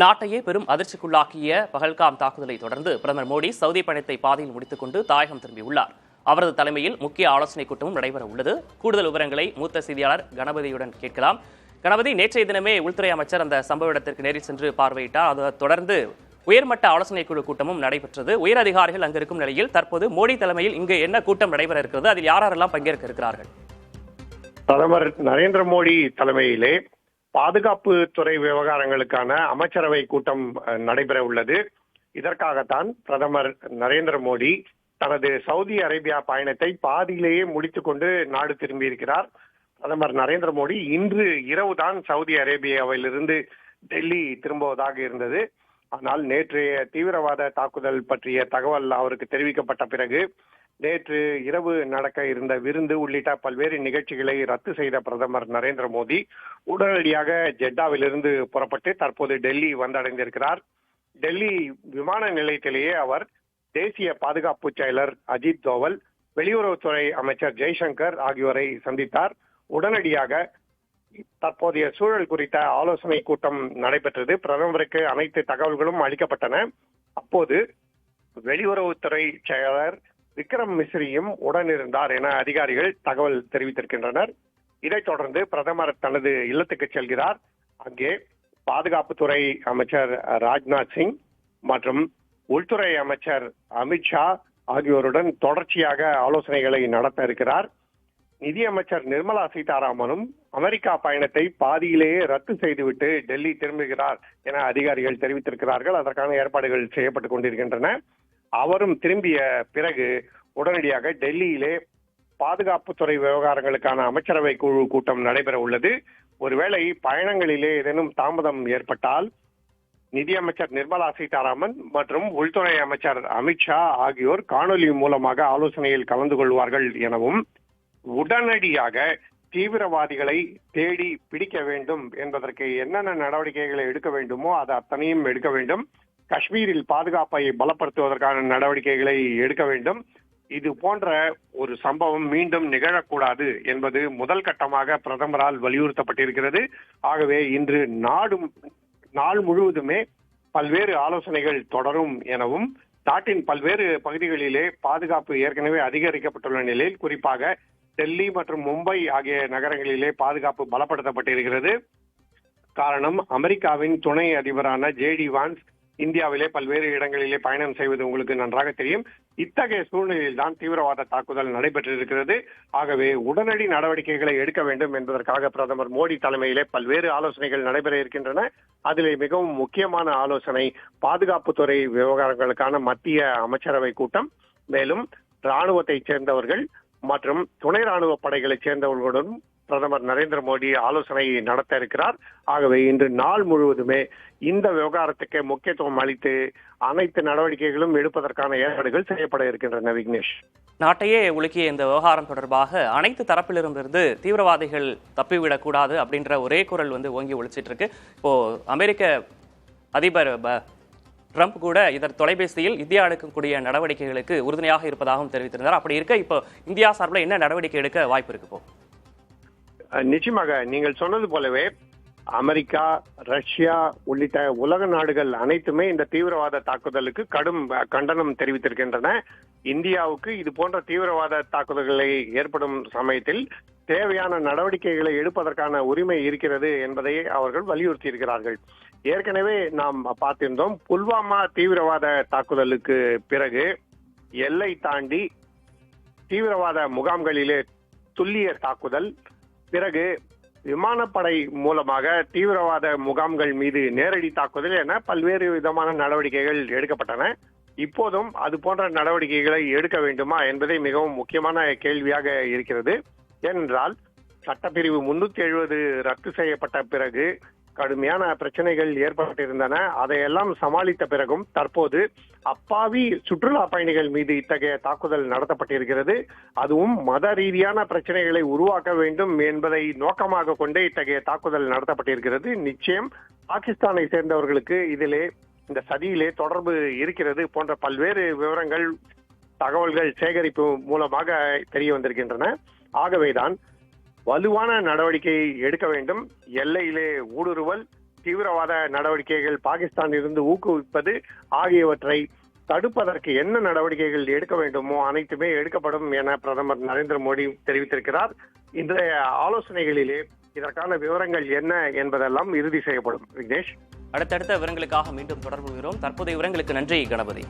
நாட்டையே பெரும் அதிர்ச்சிக்குள்ளாக்கிய பஹல்காம் தாக்குதலை தொடர்ந்து பிரதமர் மோடி சவுதி பயணத்தை பாதையில் முடித்துக் கொண்டு தாயகம் திரும்பியுள்ளார். அவரது தலைமையில் முக்கிய ஆலோசனைக் கூட்டமும் நடைபெற உள்ளது. கூடுதல் விவரங்களை மூத்த செய்தியாளர் கணபதியுடன் கேட்கலாம். கணபதி, நேற்றைய தினமே உள்துறை அமைச்சர் அந்த சம்பவ இடத்திற்கு நேரில் சென்று பார்வையிட்டார். அதை தொடர்ந்து உயர்மட்ட ஆலோசனைக் குழு கூட்டமும் நடைபெற்றது. உயர் அதிகாரிகள் அங்கு இருக்கும் நிலையில் தற்போது மோடி தலைமையில் இங்கு என்ன கூட்டம் நடைபெற இருக்கிறது, அதில் யாரெல்லாம் பங்கேற்க இருக்கிறார்கள்? பிரதமர் நரேந்திர மோடி தலைமையிலே பாதுகாப்பு துறை விவகாரங்களுக்கான அமைச்சரவை கூட்டம் நடைபெற உள்ளது. இதற்காகத்தான் பிரதமர் நரேந்திர மோடி தனது சவுதி அரேபியா பயணத்தை பாதியிலேயே முடித்துக் கொண்டு நாடு திரும்பியிருக்கிறார். பிரதமர் நரேந்திர மோடி இன்று இரவுதான் சவுதி அரேபியாவிலிருந்து டெல்லி திரும்புவதாக இருந்தது. ஆனால் நேற்றைய தீவிரவாத தாக்குதல் பற்றிய தகவல் அவருக்கு தெரிவிக்கப்பட்ட பிறகு நேற்று இரவு நடக்க இருந்த விருந்து உள்ளிட்ட பல்வேறு நிகழ்ச்சிகளை ரத்து செய்த பிரதமர் நரேந்திர மோடி உடனடியாக ஜெட்டாவிலிருந்து புறப்பட்டு தற்போது டெல்லி வந்தடைந்திருக்கிறார். டெல்லி விமான நிலையத்திலேயே அவர் தேசிய பாதுகாப்பு செயலர் அஜித் தோவல், வெளியுறவுத்துறை அமைச்சர் ஜெய்சங்கர் ஆகியோரை சந்தித்தார். உடனடியாக தற்போதைய சூழல் குறித்த ஆலோசனை கூட்டம் நடைபெற்றது. பிரதமருக்கு அனைத்து தகவல்களும் அளிக்கப்பட்டன. அப்போது வெளியுறவுத்துறை செயலர் விக்ரம் மிஸ்ரியும் உடனிருந்தார் என அதிகாரிகள் தகவல் தெரிவித்திருக்கின்றனர். இதைத் தொடர்ந்து பிரதமர் தனது இல்லத்துக்கு செல்கிறார். அங்கே பாதுகாப்புத்துறை அமைச்சர் ராஜ்நாத் சிங் மற்றும் உள்துறை அமைச்சர் அமித்ஷா ஆகியோருடன் தொடர்ச்சியாக ஆலோசனைகளை நடத்த இருக்கிறார். நிதியமைச்சர் நிர்மலா சீதாராமனும் அமெரிக்கா பயணத்தை பாதியிலேயே ரத்து செய்துவிட்டு டெல்லி திரும்புகிறார் என அதிகாரிகள் தெரிவித்திருக்கிறார்கள். அதற்கான ஏற்பாடுகள் செய்யப்பட்டுக் கொண்டிருக்கின்றன. அவரும் திரும்பிய பிறகு உடனடியாக டெல்லியிலே பாதுகாப்புத்துறை விவகாரங்களுக்கான அமைச்சரவை குழு கூட்டம் நடைபெற உள்ளது. ஒருவேளை பயணங்களிலே ஏதேனும் தாமதம் ஏற்பட்டால் நிதியமைச்சர் நிர்மலா சீதாராமன் மற்றும் உள்துறை அமைச்சர் அமித்ஷா ஆகியோர் காணொலி மூலமாக ஆலோசனையில் கலந்து கொள்வார்கள் எனவும், உடனடியாக தீவிரவாதிகளை தேடி பிடிக்க வேண்டும் என்பதற்கு என்னென்ன நடவடிக்கைகளை எடுக்க வேண்டுமோ அது அத்தனையும் எடுக்க வேண்டும். காஷ்மீரில் பாதுகாப்பை பலப்படுத்துவதற்கான நடவடிக்கைகளை எடுக்க வேண்டும். இது போன்ற ஒரு சம்பவம் மீண்டும் நிகழக்கூடாது என்பது முதல் கட்டமாக பிரதமரால் வலியுறுத்தப்பட்டிருக்கிறது. ஆகவே இன்று நாள் முழுவதுமே பல்வேறு ஆலோசனைகள் தொடரும் எனவும், நாட்டின் பல்வேறு பகுதிகளிலே பாதுகாப்பு ஏற்கனவே அதிகரிக்கப்பட்டுள்ள நிலையில் குறிப்பாக டெல்லி மற்றும் மும்பை ஆகிய நகரங்களிலே பாதுகாப்பு பலப்படுத்தப்பட்டிருக்கிறது. காரணம், அமெரிக்காவின் துணை அதிபரான ஜேடி வான்ஸ் இந்தியாவிலே பல்வேறு இடங்களிலே பயணம் செய்வது உங்களுக்கு நன்றாக தெரியும். இத்தகைய சூழ்நிலையில் தான் தீவிரவாத தாக்குதல் நடைபெற்றிருக்கிறது. ஆகவே உடனடி நடவடிக்கைகளை எடுக்க வேண்டும் என்பதற்காக பிரதமர் மோடி தலைமையிலே பல்வேறு ஆலோசனைகள் நடைபெற இருக்கின்றன. அதிலே மிகவும் முக்கியமான ஆலோசனை பாதுகாப்புத்துறை விவகாரங்களுக்கான மத்திய அமைச்சரவை கூட்டம். மேலும் ராணுவத்தைச் சேர்ந்தவர்கள் மற்றும் துணை ராணுவ படைகளைச் சேர்ந்தவர்களுடன் பிரதமர் நரேந்திர மோடி ஆலோசனை நடத்த இருக்கிறார். ஆகவே இன்று நாள் முழுவதுமே இந்த விவகாரத்துக்கு முக்கியத்துவம் அளித்து அனைத்து நடவடிக்கைகளும் எடுப்பதற்கான ஏற்பாடுகள் செய்யப்பட இருக்கின்றன. விக்னேஷ், நாட்டையே உலுக்கிய இந்த விவகாரம் தொடர்பாக அனைத்து தரப்பிலிருந்து தீவிரவாதிகள் தப்பிவிடக்கூடாது அப்படின்ற ஒரே குரல் ஓங்கி ஒழிச்சிட்டு இருக்கு. இப்போ அமெரிக்க அதிபர் ட்ரம்ப் கூட இதர் தொலைபேசியில் இந்தியா எடுக்கக்கூடிய நடவடிக்கைகளுக்கு உறுதுணையாக இருப்பதாகவும் தெரிவித்திருந்தார். அப்படி இருக்க இப்போ இந்தியா சார்பில் என்ன நடவடிக்கை எடுக்க வாய்ப்பு இருக்கு? இப்போ நிச்சயமாக நீங்கள் சொன்னது போலவே அமெரிக்கா, ரஷ்யா உள்ளிட்ட உலக நாடுகள் அனைத்துமே இந்த தீவிரவாத தாக்குதலுக்கு கடும் கண்டனம் தெரிவித்திருக்கின்றன. இந்தியாவுக்கு இது போன்ற தீவிரவாத தாக்குதல்களை ஏற்படும் சமயத்தில் தேவையான நடவடிக்கைகளை எடுப்பதற்கான உரிமை இருக்கிறது என்பதை அவர்கள் வலியுறுத்தி இருக்கிறார்கள். ஏற்கனவே நாம் பார்த்திருந்தோம், புல்வாமா தீவிரவாத தாக்குதலுக்கு பிறகு எல்லை தாண்டி தீவிரவாத முகாம்களிலே துல்லிய தாக்குதல், பிறகு விமானப்படை மூலமாக தீவிரவாத முகாம்கள் மீது நேரடி தாக்குதல் என பல்வேறு விதமான நடவடிக்கைகள் எடுக்கப்பட்டன. இப்போதும் அது போன்ற நடவடிக்கைகளை எடுக்க வேண்டுமா என்பதே மிகவும் முக்கியமான கேள்வியாக இருக்கிறது. ஏனென்றால் சட்டப்பிரிவு 370 ரத்து செய்யப்பட்ட பிறகு கடுமையான பிரச்சனைகள் ஏற்பட்டிருந்தன. அதையெல்லாம் சமாளித்த பிறகும் தற்போது அப்பாவி சுற்றுலா பயணிகள் மீது இத்தகைய தாக்குதல் நடத்தப்பட்டிருக்கிறது. அதுவும் மத ரீதியான பிரச்சனைகளை உருவாக்க வேண்டும் என்பதை நோக்கமாக கொண்டே இத்தகைய தாக்குதல் நடத்தப்பட்டிருக்கிறது. நிச்சயம் பாகிஸ்தானை சேர்ந்தவர்களுக்கு இதிலே இந்த சதியிலே தொடர்பு இருக்கிறது போன்ற பல்வேறு விவரங்கள், தகவல்கள் சேகரிப்பு மூலமாக தெரிய வந்திருக்கின்றன. ஆகவேதான் வலுவான நடவடிக்கை எடுக்க வேண்டும். எல்லையிலே ஊடுருவல், தீவிரவாத நடவடிக்கைகள் பாகிஸ்தானில் இருந்து ஊக்குவிப்பது ஆகியவற்றை தடுப்பதற்கு என்ன நடவடிக்கைகள் எடுக்க வேண்டுமோ அனைத்துமே எடுக்கப்படும் என பிரதமர் நரேந்திர மோடி தெரிவித்திருக்கிறார். இன்றைய ஆலோசனைகளிலே இதற்கான விவரங்கள் என்ன என்பதெல்லாம் இறுதி செய்யப்படும். விக்னேஷ், அடுத்தடுத்த விவரங்களுக்காக மீண்டும் தொடர்பு கொள்கிறோம். தற்போதைய விவரங்களுக்கு நன்றி கணபதி.